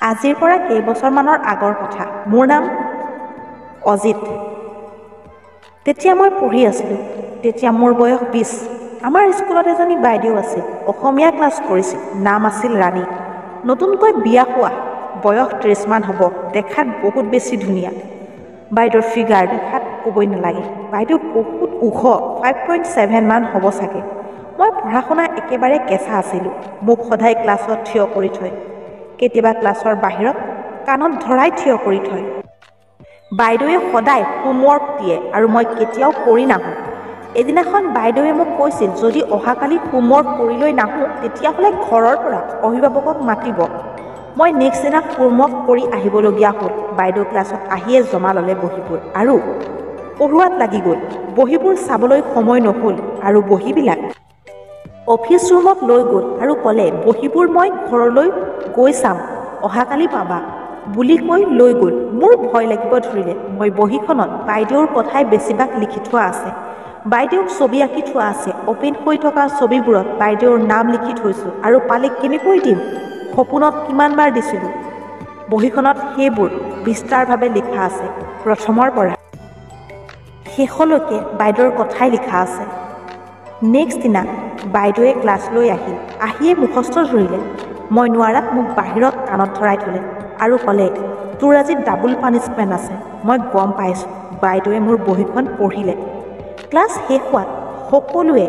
আজিৰ পৰা কেইবছৰমানৰ আগৰ কথা। মোৰ নাম অজিত। তেতিয়া মই পঢ়ি আছিলোঁ। তেতিয়া মোৰ বয়স 20। আমাৰ স্কুলত এজনী বাইদেউ আছিল, অসমীয়া ক্লাছ কৰিছিল। নাম আছিল ৰাণী। নতুনকৈ বিয়া হোৱা, বয়স 30 মান হ'ব। দেখাত বহুত বেছি ধুনীয়া। বাইদেউৰ ফিগাৰ দেখাত ক'বই নালাগে। বাইদেউ বহুত ওখ, 5.7 মান হ'ব চাগে। মই পঢ়া শুনা একেবাৰে কেঁচা আছিলোঁ। মোক সদায় ক্লাছত থিয় কৰি থয়, কেতিয়াবা ক্লাছৰ বাহিৰত কাণত ধৰাই থিয় কৰি থয়। বাইদেৱে সদায় হোমৱৰ্ক দিয়ে আৰু মই কেতিয়াও কৰি নাহোঁ। এদিনাখন বাইদেৱে মোক কৈছিল, যদি অহাকালি হোমৱৰ্ক কৰি লৈ নাহোঁ তেতিয়াহ'লে ঘৰৰ পৰা অভিভাৱকক মাতিব। মই নেক্সট দিনা হোমৱৰ্ক কৰি আহিবলগীয়া হ'ল। বাইদেউ ক্লাছত আহিয়ে জমা ল'লে বহীবোৰ আৰু পঢ়ুৱাত লাগি গ'ল। বহীবোৰ চাবলৈ সময় নহ'ল আৰু বহীবিলাক অফিচ ৰুমত লৈ গ'ল আৰু ক'লে, বহীবোৰ মই ঘৰলৈ গৈ চাম, অহাকালি পাবা বুলি কৈ লৈ গ'ল। মোৰ ভয় লাগিব ধৰিলে। মই বহীখনত বাইদেউৰ কথাই বেছিভাগ লিখি থোৱা আছে। বাইদেউক ছবি আঁকি থোৱা আছে। অপেন হৈ থকা ছবিবোৰত বাইদেউৰ নাম লিখি থৈছোঁ আৰু পালে কেনেকৈ দিম, সপোনত কিমানবাৰ দিছিলোঁ। বহীখনত সেইবোৰ বিস্তাৰভাৱে লিখা আছে, প্ৰথমৰ পৰা শেষলৈকে বাইদেউৰ কথাই লিখা আছে। নেক্সট দিনা বাইদেৱে ক্লাছলৈ আহিয়ে মুখস্থ ধৰিলে। মই নোৱাৰাত মোক বাহিৰত কাণত ধৰাই থ'লে আৰু ক'লে, তোৰ আজি ডাবল পানিছমেণ্ট আছে। মই গম পাইছোঁ। বাইদেৱে মোৰ বহীখন পঢ়িলে। ক্লাছ শেষ হোৱাত সকলোৱে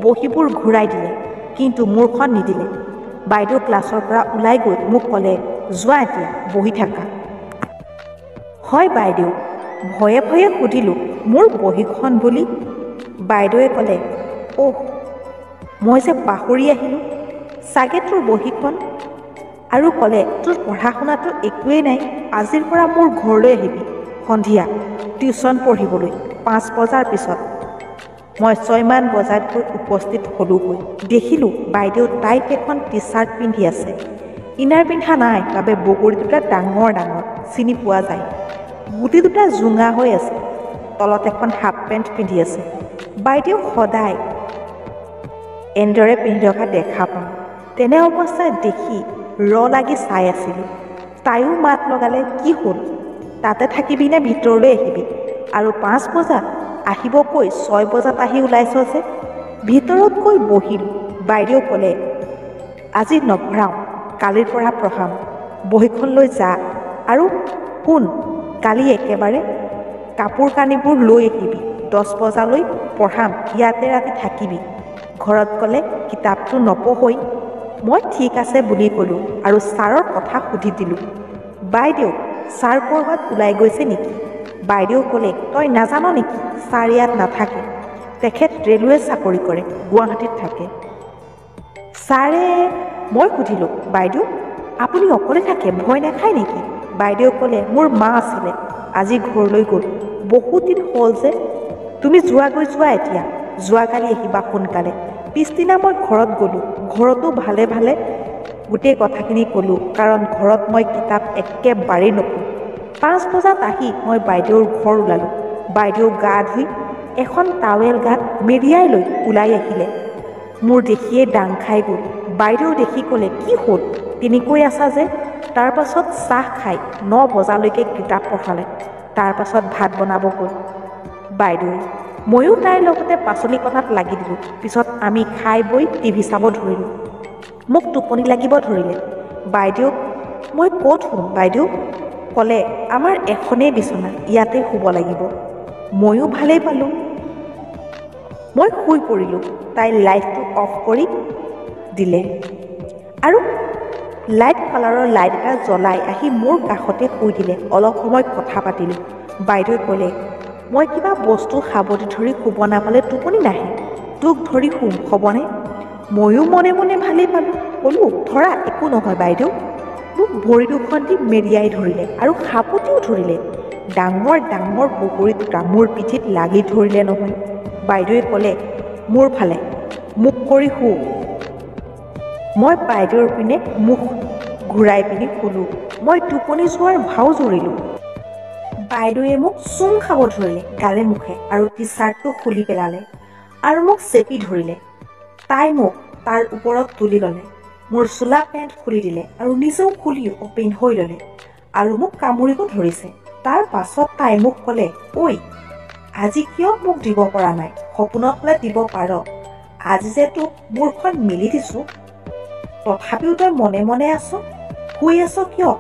বহীবোৰ ঘূৰাই দিলে, কিন্তু মোৰখন নিদিলে। বাইদেউ ক্লাছৰ পৰা ওলাই গৈ মোক ক'লে, যোৱা এতিয়া, বহি থাকা। হয় বাইদেউ, ভয়ে ভয়ে সুধিলোঁ, মোৰ বহীখন বুলি। বাইদেৱে ক'লে, অহ, মই যে পাহৰি আহিলোঁ, চাগে তোৰ বহীখন। আৰু ক'লে, তোৰ পঢ়া শুনাটো একোৱেই নাই। আজিৰ পৰা মোৰ ঘৰলৈ আহিবি সন্ধিয়া টিউশ্যন পঢ়িবলৈ 5 বজাৰ পিছত। মই 6 মান বজাত গৈ উপস্থিত হ'লোগৈ। দেখিলোঁ বাইদেউ টাইট এখন টি-চাৰ্ট পিন্ধি আছে। ইনাৰ পিন্ধা নাই বাবে বগৰী দুটা ডাঙৰ ডাঙৰ চিনি পোৱা যায়। গুটি দুটা জোঙা হৈ আছে। তলত এখন হাফ পেণ্ট পিন্ধি আছে। বাইদেউ সদায় এনেদৰে পিন্ধি থকা দেখা পাওঁ। তেনে অৱস্থাত দেখি লাগি চাই আছিলোঁ। তাইও মাত লগালে, কি হ'ল, তাতে থাকিবি নে ভিতৰলৈ আহিবি? আৰু 5 বজাত আহিব কৈ 6 বজাত আহি ওলাইছ যে? ভিতৰত গৈ বহিলোঁ। বাইদেউ ক'লে, আজি নপঢ়াওঁ, কালিৰ পৰা পঢ়াম। বহীখন লৈ যা আৰু শুন, কালি একেবাৰে কাপোৰ কানিবোৰ লৈ আহিবি। 10 বজালৈ পঢ়াম, ইয়াতে ৰাতি থাকিবি। ঘৰত গ'লে কিতাপটো নপঢ়ই। মই ঠিক আছে বুলি ক'লোঁ আৰু ছাৰৰ কথা সুধি দিলোঁ। বাইদেউ, ছাৰ ক'ৰবাত ওলাই গৈছে নেকি? বাইদেউ ক'লে, তই নাজান নেকি, ছাৰ ইয়াত নাথাকে। তেখেত ৰেলৱে চাকৰি কৰে, গুৱাহাটীত থাকে। ছাৰে, মই সুধিলোঁ, বাইদেউ আপুনি অকলে থাকে, ভয় নাখায় নেকি? বাইদেউ ক'লে, মোৰ মা আছিলে, আজি ঘৰলৈ গ'ল, বহুত দিন হ'ল যে। তুমি যোৱাগৈ, যোৱা এতিয়া, যোৱাকালি আহিবা সোনকালে। পিছদিনা মই ঘৰত গ'লোঁ। ঘৰতো ভালে ভালে গোটেই কথাখিনি ক'লোঁ, কাৰণ ঘৰত মই কিতাপ একেবাৰেই নপঢ়োঁ। 5 বজাত আহি মই বাইদেউৰ ঘৰ ওলালোঁ। বাইদেউ গা ধুই এখন টাৱেল গাত মেৰিয়াই লৈ ওলাই আহিলে। মোৰ দেখিয়ে দাং খাই গ'ল। বাইদেউ দেখি ক'লে, কি হ'ল, তেনেকৈ আছা যে? তাৰ পাছত চাহ খাই 9 বজালৈকে কিতাপ পঢ়ালে। তাৰ পাছত ভাত বনাব গ'ল বাইদেৱে। ময়ো তাইৰ লগতে পাচলি কটাত লাগি দিলোঁ। পিছত আমি খাই বৈ টিভি চাব ধৰিলোঁ। মোক টোপনি লাগিব ধৰিলে। বাইদেউক মই ক'ত শুম বাইদেউ? ক'লে, আমাৰ এখনেই বিচনা, ইয়াতে শুব লাগিব। ময়ো ভালেই পালোঁ। মই শুই পৰিলোঁ। তাই লাইটটো অফ কৰি দিলে আৰু লাইট কালাৰৰ লাইট এটা জ্বলাই আহি মোৰ কাষতে শুই দিলে। অলপ সময় কথা পাতিলোঁ। বাইদেৱে ক'লে, মই কিবা বস্তু সাৱটি ধৰি শুব নাপালে টোপনি নাহে, তোক ধৰি শুম হ'বনে? ময়ো মনে মনে ভালেই পালোঁ। ক'লোঁ, ধৰা, একো নহয় বাইদেউ। মোক ভৰি দুখন দি মেৰিয়াই ধৰিলে আৰু সাপতিও ধৰিলে। ডাঙৰ ডাঙৰ বগৰী দুটা মোৰ পিঠিত লাগি ধৰিলে নহয়। বাইদেৱে ক'লে, মোৰ ফালে মুখ কৰি শু। মই বাইদেউৰ পিনে মুখ ঘূৰাই পিনি শুলোঁ। মই টোপনি যোৱাৰ ভাও জুৰিলোঁ। বাইদেৱে মোক চুম খাব ধৰিলে গালে মুখে আৰু টি-চাৰ্টটো খুলি পেলালে আৰু মোক চেপি ধৰিলে। তাই মোক তাৰ ওপৰত তুলি ল'লে। মোৰ চোলা পেণ্ট খুলি দিলে আৰু নিজেও খুলি অপেন হৈ ল'লে আৰু মোক কামুৰিব ধৰিছে। তাৰ পাছত তাই মোক ক'লে, ঐ আজি কিয় মোক দিব পৰা নাই? সপোনত হ'লে দিব পাৰ। আজি যে তোক মূৰখন মেলি দিছোঁ, তথাপিও তই মনে মনে আছ, শুই আছ কিয়?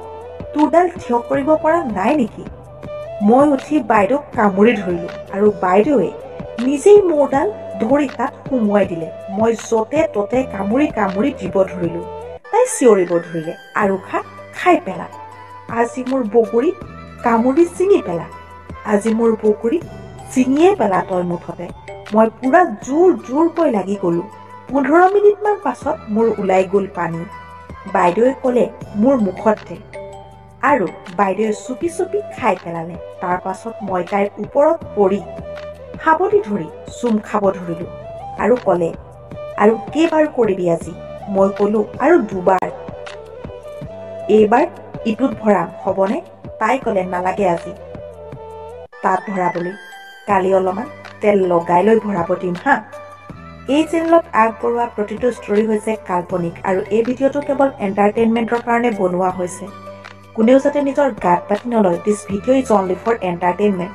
তোৰডাল থিয় কৰিব পৰা নাই নেকি? মই উঠি বাইদেউক কামুৰি ধৰিলোঁ আৰু বাইদেৱে নিজেই মোৰডাল ধৰি তাত সুমুৱাই দিলে। মই য'তে ত'তে কামুৰি কামুৰি দিব ধৰিলোঁ। তাই চিঞৰিব ধৰিলে, আৰু খাই পেলা। আজি মোৰ বগৰী কামুৰি ছিঙি পেলা। আজি মোৰ বগৰী ছিঙিয়ে পেলা তই মুঠতে। মই পূৰা জোৰকৈ লাগি গ'লোঁ। 15 মিনিটমান পাছত মোৰ ওলাই গ'ল পানী। বাইদেৱে ক'লে মোৰ মুখত দে, আৰু বাইদেৱে চুপি চুপি খাই পেলালে। তাৰ পাছত মই তাইৰ ওপৰত পৰি সাৱটি ধৰি চুম খাব ধৰিলোঁ আৰু ক'লে, আৰু কেইবাৰ কৰিবি আজি? মই ক'লোঁ, আৰু 2 বাৰ। এইবাৰ ইটোত ভৰাম হ'বনে? তাই ক'লে, নালাগে আজি তাত ভৰাবলৈ, কালি অলপমান তেল লগাই লৈ ভৰাব দিম হা। এই চেনেলত আগবঢ়োৱা প্ৰতিটো ষ্টৰী হৈছে কাল্পনিক আৰু এই ভিডিঅ'টো কেৱল এণ্টাৰটেইনমেণ্টৰ কাৰণে বনোৱা হৈছে। কোনেও যাতে নিজৰ গাত পাতি নলয়। This video' is only for entertainment.